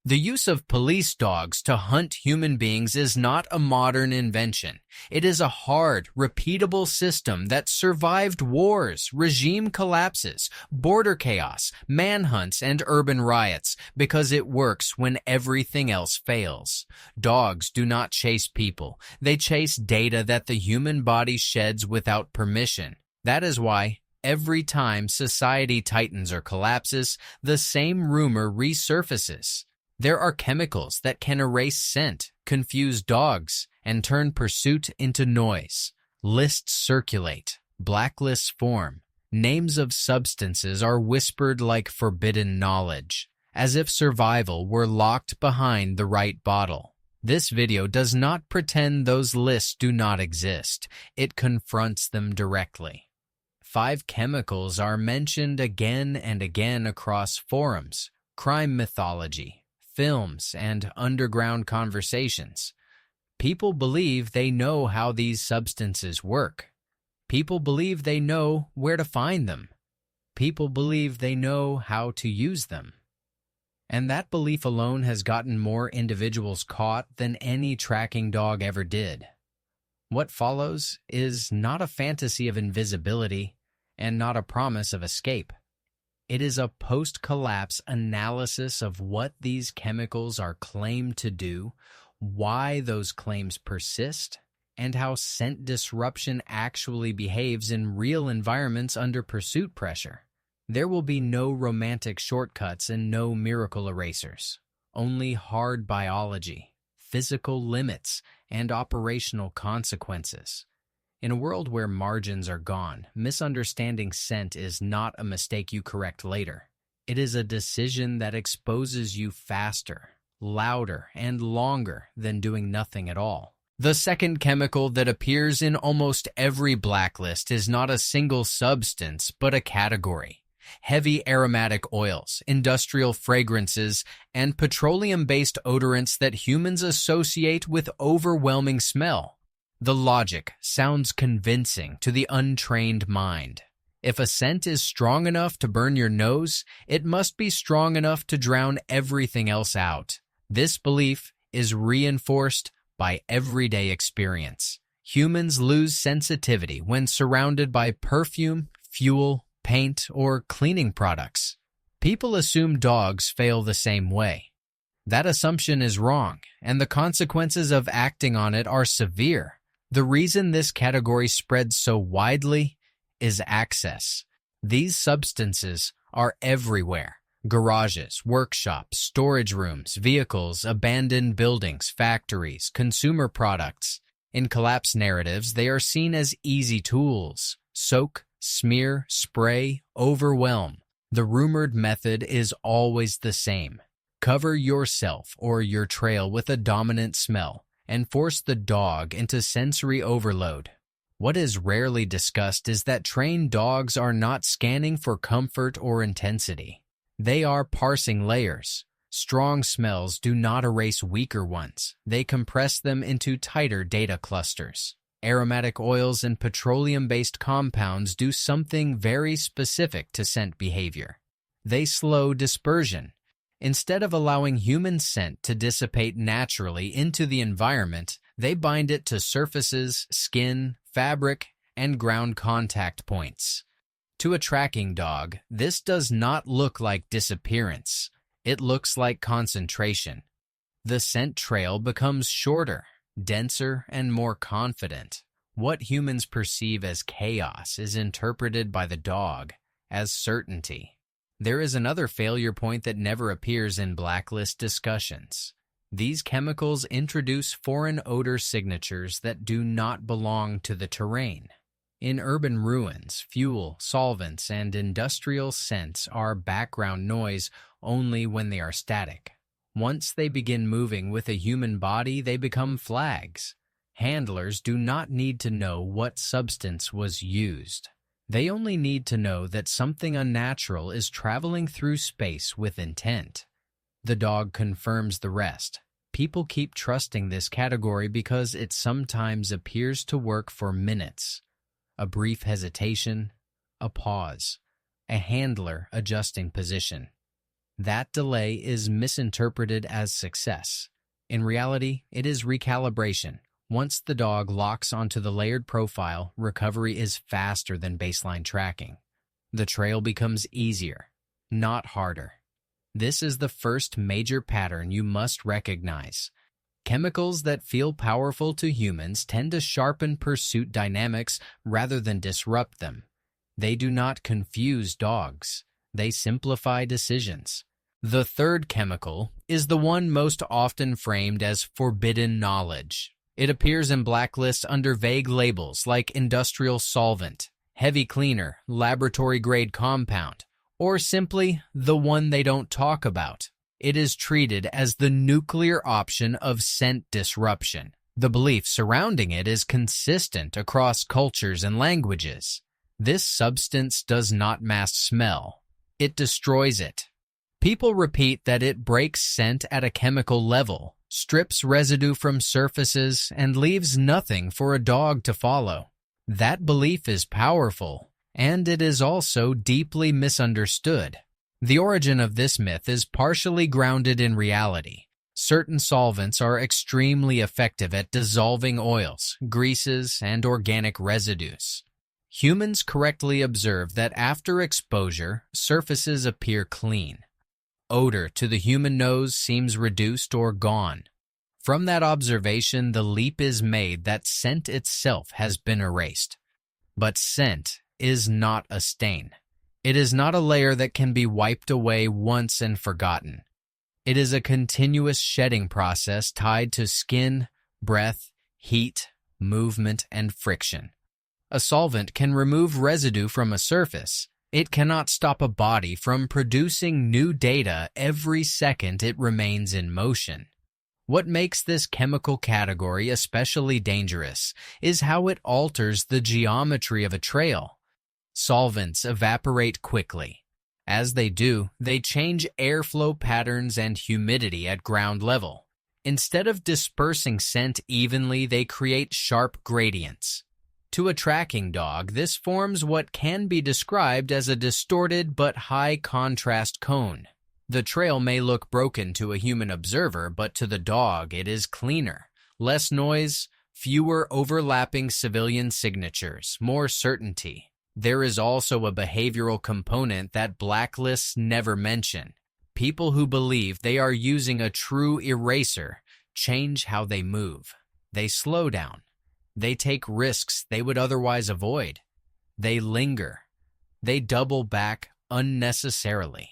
The use of police dogs to hunt human beings is not a modern invention. It is a hard, repeatable system that survived wars, regime collapses, border chaos, manhunts, and urban riots because it works when everything else fails. Dogs do not chase people. They chase data that the human body sheds without permission. That is why every time society tightens or collapses, the same rumor resurfaces. There are chemicals that can erase scent, confuse dogs, and turn pursuit into noise. Lists circulate, blacklists form. Names of substances are whispered like forbidden knowledge, as if survival were locked behind the right bottle. This video does not pretend those lists do not exist. It confronts them directly. 5 chemicals are mentioned again and again across forums, crime mythology, films, and underground conversations. People believe they know how these substances work. People believe they know where to find them. People believe they know how to use them. And that belief alone has gotten more individuals caught than any tracking dog ever did. What follows is not a fantasy of invisibility and not a promise of escape. It is a post-collapse analysis of what these chemicals are claimed to do, why those claims persist, and how scent disruption actually behaves in real environments under pursuit pressure. There will be no romantic shortcuts and no miracle erasers, only hard biology, physical limits, and operational consequences. In a world where margins are gone, misunderstanding scent is not a mistake you correct later. It is a decision that exposes you faster, louder, and longer than doing nothing at all. The second chemical that appears in almost every blacklist is not a single substance, but a category. Heavy aromatic oils, industrial fragrances, and petroleum-based odorants that humans associate with overwhelming smell. The logic sounds convincing to the untrained mind. If a scent is strong enough to burn your nose, it must be strong enough to drown everything else out. This belief is reinforced by everyday experience. Humans lose sensitivity when surrounded by perfume, fuel, paint, or cleaning products. People assume dogs fail the same way. That assumption is wrong, and the consequences of acting on it are severe. The reason this category spreads so widely is access. These substances are everywhere. Garages, workshops, storage rooms, vehicles, abandoned buildings, factories, consumer products. In collapse narratives, they are seen as easy tools. Soak, smear, spray, overwhelm. The rumored method is always the same. Cover yourself or your trail with a dominant smell and force the dog into sensory overload. What is rarely discussed is that trained dogs are not scanning for comfort or intensity. They are parsing layers. Strong smells do not erase weaker ones. They compress them into tighter data clusters. Aromatic oils and petroleum-based compounds do something very specific to scent behavior. They slow dispersion. Instead of allowing human scent to dissipate naturally into the environment, they bind it to surfaces, skin, fabric, and ground contact points. To a tracking dog, this does not look like disappearance. It looks like concentration. The scent trail becomes shorter, denser, and more confident. What humans perceive as chaos is interpreted by the dog as certainty. There is another failure point that never appears in blacklist discussions. These chemicals introduce foreign odor signatures that do not belong to the terrain. In urban ruins, fuel, solvents, and industrial scents are background noise only when they are static. Once they begin moving with a human body, they become flags. Handlers do not need to know what substance was used. They only need to know that something unnatural is traveling through space with intent. The dog confirms the rest. People keep trusting this category because it sometimes appears to work for minutes. A brief hesitation, a pause, a handler adjusting position. That delay is misinterpreted as success. In reality, it is recalibration. Once the dog locks onto the layered profile, recovery is faster than baseline tracking. The trail becomes easier, not harder. This is the first major pattern you must recognize. Chemicals that feel powerful to humans tend to sharpen pursuit dynamics rather than disrupt them. They do not confuse dogs. They simplify decisions. The third chemical is the one most often framed as forbidden knowledge. It appears in Blacklist under vague labels like industrial solvent, heavy cleaner, laboratory-grade compound, or simply the one they don't talk about. It is treated as the nuclear option of scent disruption. The belief surrounding it is consistent across cultures and languages. This substance does not mask smell. It destroys it. People repeat that it breaks scent at a chemical level, strips residue from surfaces, and leaves nothing for a dog to follow. That belief is powerful, and it is also deeply misunderstood. The origin of this myth is partially grounded in reality. Certain solvents are extremely effective at dissolving oils, greases, and organic residues. Humans correctly observe that after exposure, surfaces appear clean. Odor to the human nose seems reduced or gone. From that observation, the leap is made that scent itself has been erased. But scent is not a stain. It is not a layer that can be wiped away once and forgotten. It is a continuous shedding process tied to skin, breath, heat, movement, and friction. A solvent can remove residue from a surface. It cannot stop a body from producing new data every second it remains in motion. What makes this chemical category especially dangerous is how it alters the geometry of a trail. Solvents evaporate quickly. As they do, they change airflow patterns and humidity at ground level. Instead of dispersing scent evenly, they create sharp gradients. To a tracking dog, this forms what can be described as a distorted but high-contrast cone. The trail may look broken to a human observer, but to the dog it is cleaner. Less noise, fewer overlapping civilian signatures, more certainty. There is also a behavioral component that blacklists never mention. People who believe they are using a true eraser change how they move. They slow down. They take risks they would otherwise avoid. They linger. They double back unnecessarily.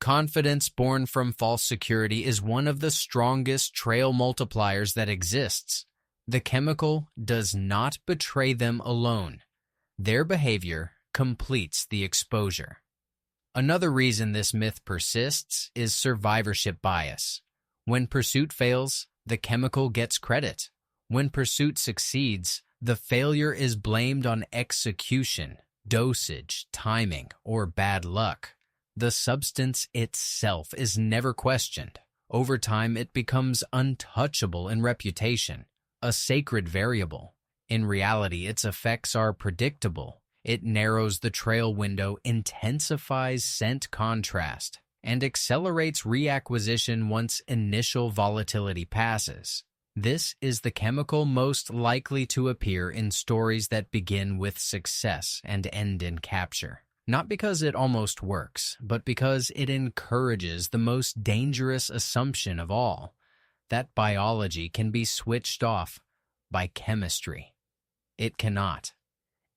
Confidence born from false security is one of the strongest trail multipliers that exists. The chemical does not betray them alone. Their behavior completes the exposure. Another reason this myth persists is survivorship bias. When pursuit fails, the chemical gets credit. When pursuit succeeds, the failure is blamed on execution, dosage, timing, or bad luck. The substance itself is never questioned. Over time, it becomes untouchable in reputation, a sacred variable. In reality, its effects are predictable. It narrows the trail window, intensifies scent contrast, and accelerates reacquisition once initial volatility passes. This is the chemical most likely to appear in stories that begin with success and end in capture. Not because it almost works, but because it encourages the most dangerous assumption of all, that biology can be switched off by chemistry. It cannot.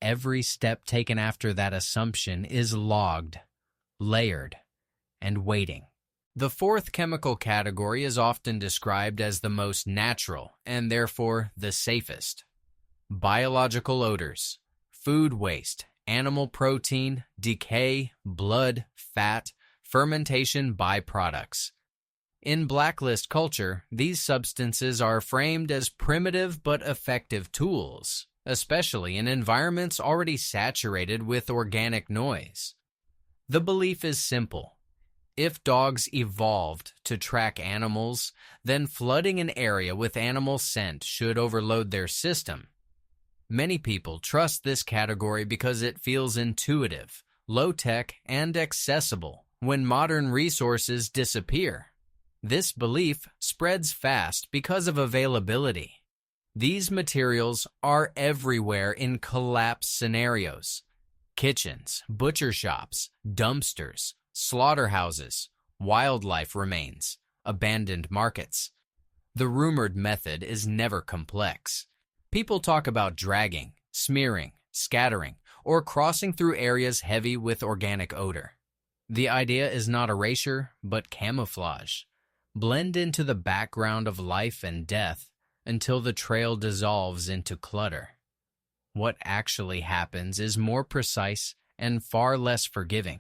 Every step taken after that assumption is logged, layered, and waiting. The fourth chemical category is often described as the most natural and therefore the safest. Biological odors, food waste, animal protein, decay, blood, fat, fermentation byproducts. In blacklist culture, these substances are framed as primitive but effective tools, especially in environments already saturated with organic noise. The belief is simple. If dogs evolved to track animals, then flooding an area with animal scent should overload their system. Many people trust this category because it feels intuitive, low-tech, and accessible, when modern resources disappear. This belief spreads fast because of availability. These materials are everywhere in collapse scenarios. Kitchens, butcher shops, dumpsters, slaughterhouses, wildlife remains, abandoned markets. The rumored method is never complex. People talk about dragging, smearing, scattering, or crossing through areas heavy with organic odor. The idea is not erasure, but camouflage. Blend into the background of life and death until the trail dissolves into clutter. What actually happens is more precise and far less forgiving.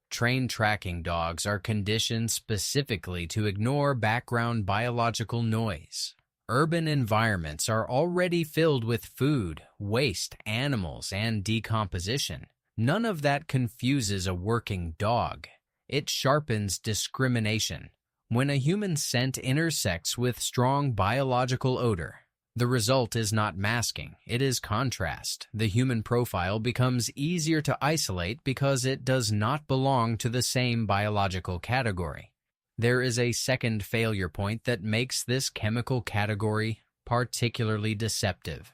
Trained tracking dogs are conditioned specifically to ignore background biological noise. Urban environments are already filled with food, waste, animals, and decomposition. None of that confuses a working dog. It sharpens discrimination. When a human scent intersects with strong biological odor, the result is not masking, it is contrast. The human profile becomes easier to isolate because it does not belong to the same biological category. There is a second failure point that makes this chemical category particularly deceptive.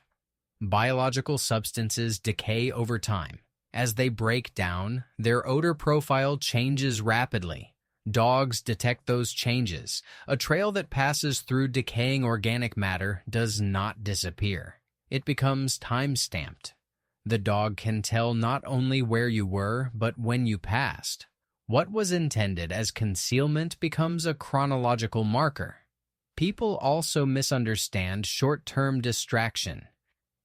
Biological substances decay over time. As they break down, their odor profile changes rapidly. Dogs detect those changes. A trail that passes through decaying organic matter does not disappear. It becomes time-stamped. The dog can tell not only where you were, but when you passed. What was intended as concealment becomes a chronological marker. People also misunderstand short-term distraction.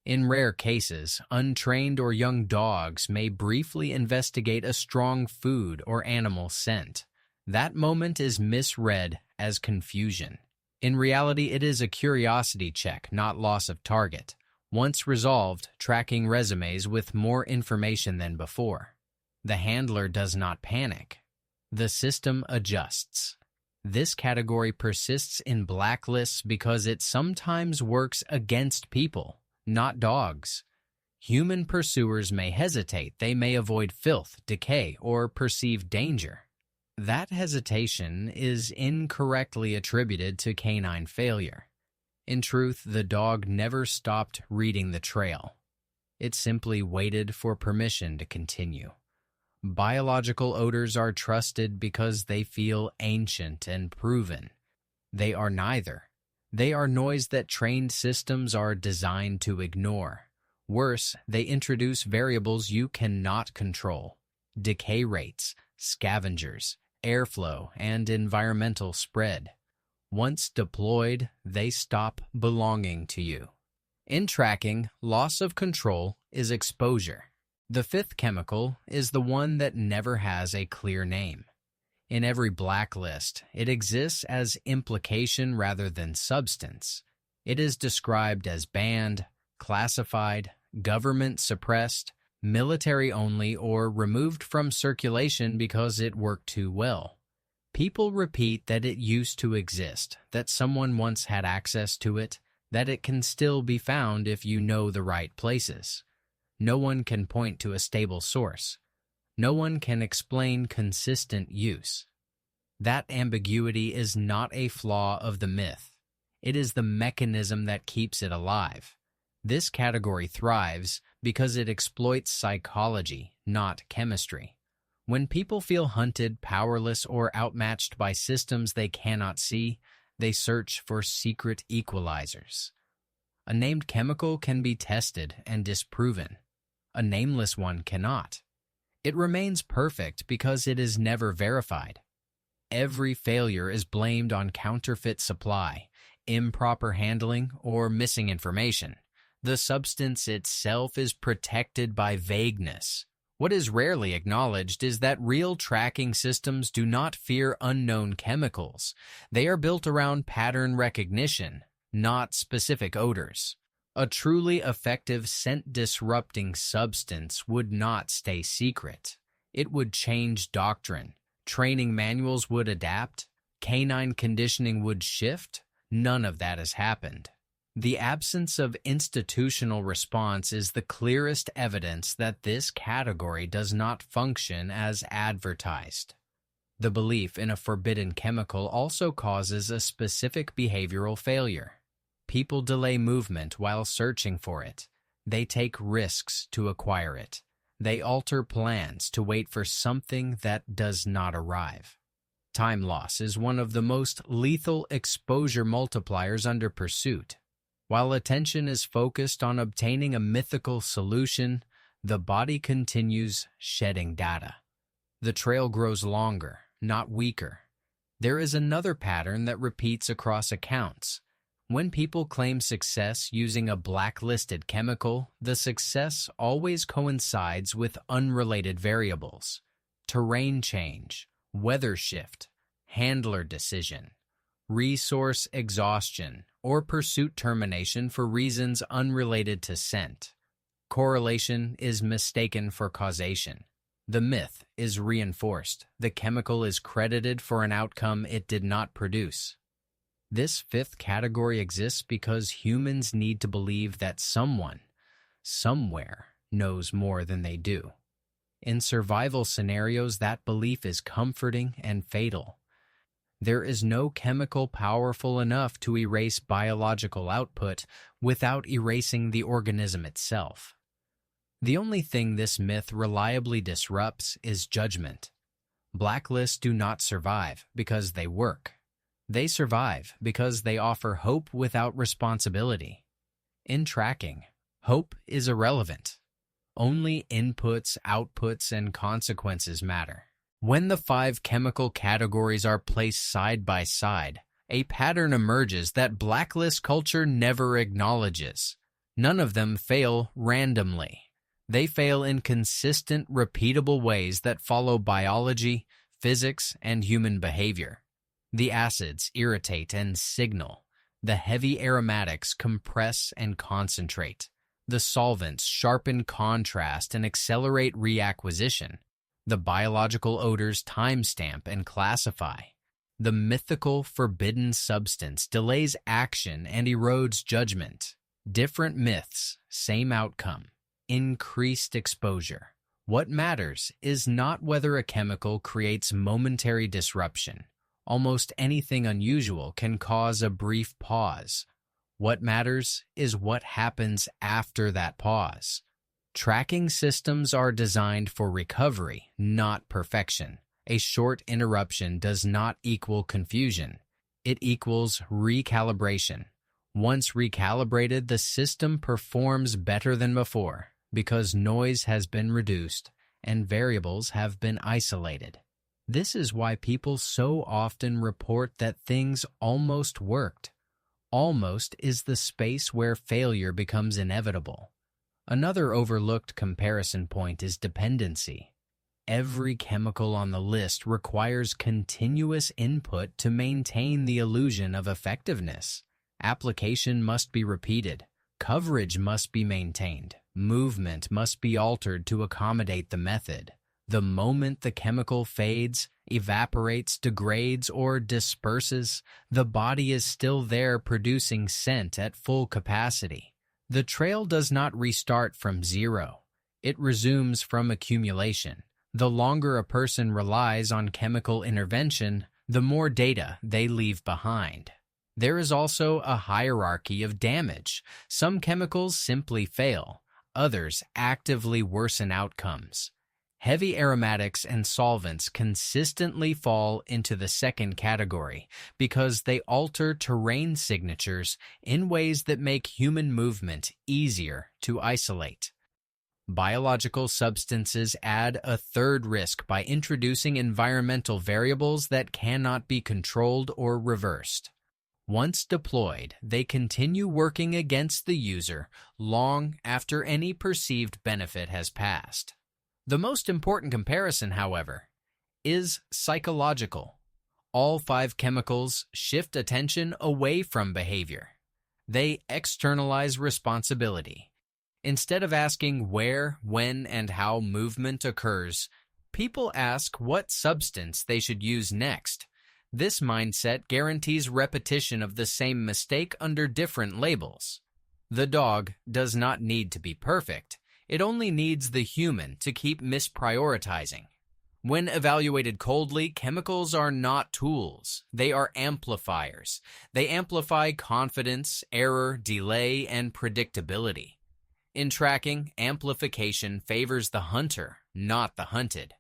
In rare cases, untrained or young dogs may briefly investigate a strong food or animal scent. That moment is misread as confusion. In reality, it is a curiosity check, not loss of target. Once resolved, tracking resumes with more information than before. The handler does not panic. The system adjusts. This category persists in blacklists because it sometimes works against people, not dogs. Human pursuers may hesitate. They may avoid filth, decay, or perceived danger. That hesitation is incorrectly attributed to canine failure. In truth, the dog never stopped reading the trail. It simply waited for permission to continue. Biological odors are trusted because they feel ancient and proven. They are neither. They are noise that trained systems are designed to ignore. Worse, they introduce variables you cannot control: decay rates, scavengers, airflow, and environmental spread. Once deployed, they stop belonging to you. In tracking, loss of control is exposure. The fifth chemical is the one that never has a clear name. In every blacklist, it exists as implication rather than substance. It is described as banned, classified, government suppressed, military only, or removed from circulation because it worked too well. People repeat that it used to exist, that someone once had access to it, that it can still be found if you know the right places. No one can point to a stable source. No one can explain consistent use. That ambiguity is not a flaw of the myth. It is the mechanism that keeps it alive. This category thrives because it exploits psychology, not chemistry. When people feel hunted, powerless, or outmatched by systems they cannot see, they search for secret equalizers. A named chemical can be tested and disproven. A nameless one cannot. It remains perfect because it is never verified. Every failure is blamed on counterfeit supply, improper handling, or missing information. The substance itself is protected by vagueness. What is rarely acknowledged is that real tracking systems do not fear unknown chemicals. They are built around pattern recognition, not specific odors. A truly effective scent-disrupting substance would not stay secret. It would change doctrine. Training manuals would adapt. Canine conditioning would shift. None of that has happened. The absence of institutional response is the clearest evidence that this category does not function as advertised. The belief in a forbidden chemical also causes a specific behavioral failure. People delay movement while searching for it. They take risks to acquire it. They alter plans to wait for something that does not arrive. Time loss is one of the most lethal exposure multipliers under pursuit. While attention is focused on obtaining a mythical solution, the body continues shedding data. The trail grows longer, not weaker. There is another pattern that repeats across accounts. When people claim success using a blacklisted chemical, the success always coincides with unrelated variables: terrain change, weather shift, handler decision, resource exhaustion, or pursuit termination for reasons unrelated to scent. Correlation is mistaken for causation. The myth is reinforced. The chemical is credited for an outcome it did not produce. This fifth category exists because humans need to believe that someone, somewhere, knows more than they do. In survival scenarios, that belief is comforting and fatal. There is no chemical powerful enough to erase biological output without erasing the organism itself. The only thing this myth reliably disrupts is judgment. Blacklists do not survive because they work. They survive because they offer hope without responsibility. In tracking, hope is irrelevant. Only inputs, outputs, and consequences matter. When the 5 chemical categories are placed side by side, a pattern emerges that blacklist culture never acknowledges. None of them fail randomly. They fail in consistent, repeatable ways that follow biology, physics, and human behavior. The acids irritate and signal. The heavy aromatics compress and concentrate. The solvents sharpen contrast and accelerate reacquisition. The biological odors timestamp and classify. The mythical forbidden substance delays action and erodes judgment. Different myths, same outcome. Increased exposure. What matters is not whether a chemical creates momentary disruption. Almost anything unusual can cause a brief pause. What matters is what happens after that pause. Tracking systems are designed for recovery, not perfection. A short interruption does not equal confusion. It equals recalibration. Once recalibrated, the system performs better than before because noise has been reduced and variables have been isolated. This is why people so often report that things almost worked. Almost is the space where failure becomes inevitable. Another overlooked comparison point is dependency. Every chemical on the list requires continuous input to maintain the illusion of effectiveness. Application must be repeated. Coverage must be maintained. Movement must be altered to accommodate the method. The moment the chemical fades, evaporates, degrades, or disperses, the body is still there producing scent at full capacity. The trail does not restart from zero. It resumes from accumulation. The longer a person relies on chemical intervention, the more data they leave behind. There is also a hierarchy of damage. Some chemicals simply fail. Others actively worsen outcomes. Heavy aromatics and solvents consistently fall into the second category because they alter terrain signatures in ways that make human movement easier to isolate. Biological substances add a third risk by introducing environmental variables that cannot be controlled or reversed. Once deployed, they continue working against the user long after any perceived benefit has passed. The most important comparison, however, is psychological. All 5 chemicals shift attention away from behavior. They externalize responsibility. Instead of asking where, when, and how movement occurs, people ask what substance they should use next. This mindset guarantees repetition of the same mistake under different labels. The dog does not need to be perfect. It only needs the human to keep misprioritizing. When evaluated coldly, chemicals are not tools. They are amplifiers. They amplify confidence, error, delay, and predictability. In tracking, amplification favors the hunter, not the hunted.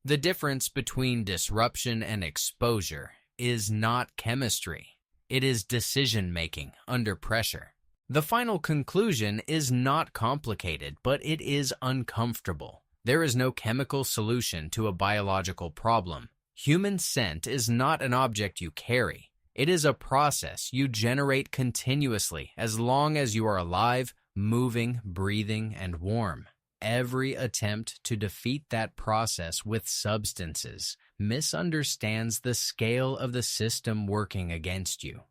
The difference between disruption and exposure is not chemistry. It is decision-making under pressure. The final conclusion is not complicated, but it is uncomfortable. There is no chemical solution to a biological problem. Human scent is not an object you carry. It is a process you generate continuously as long as you are alive, moving, breathing, and warm. Every attempt to defeat that process with substances misunderstands the scale of the system working against you.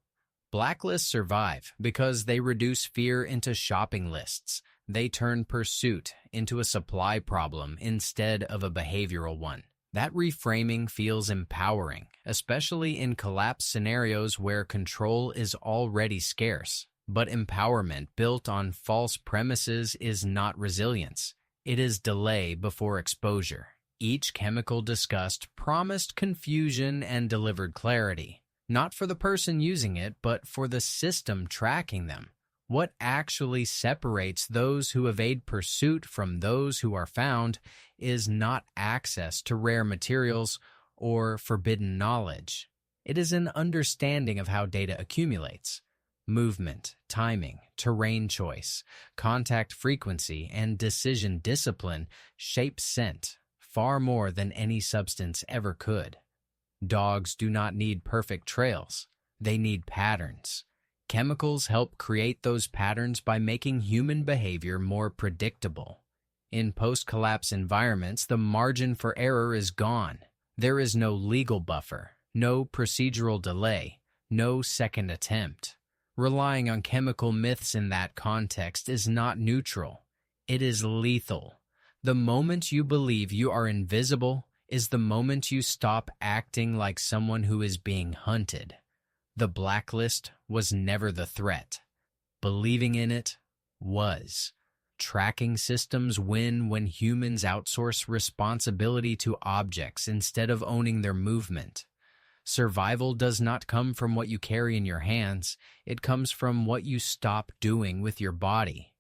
Blacklists survive because they reduce fear into shopping lists. They turn pursuit into a supply problem instead of a behavioral one. That reframing feels empowering, especially in collapse scenarios where control is already scarce. But empowerment built on false premises is not resilience. It is delay before exposure. Each chemical discussed promised confusion and delivered clarity, not for the person using it, but for the system tracking them. What actually separates those who evade pursuit from those who are found is not access to rare materials or forbidden knowledge. It is an understanding of how data accumulates. Movement, timing, terrain choice, contact frequency, and decision discipline shape scent far more than any substance ever could. Dogs do not need perfect trails. They need patterns. Chemicals help create those patterns by making human behavior more predictable. In post-collapse environments, the margin for error is gone. There is no legal buffer, no procedural delay, no second attempt. Relying on chemical myths in that context is not neutral. It is lethal. The moment you believe you are invisible is the moment you stop acting like someone who is being hunted. The blacklist was never the threat. Believing in it was. Tracking systems win when humans outsource responsibility to objects instead of owning their movement. Survival does not come from what you carry in your hands. It comes from what you stop doing with your body.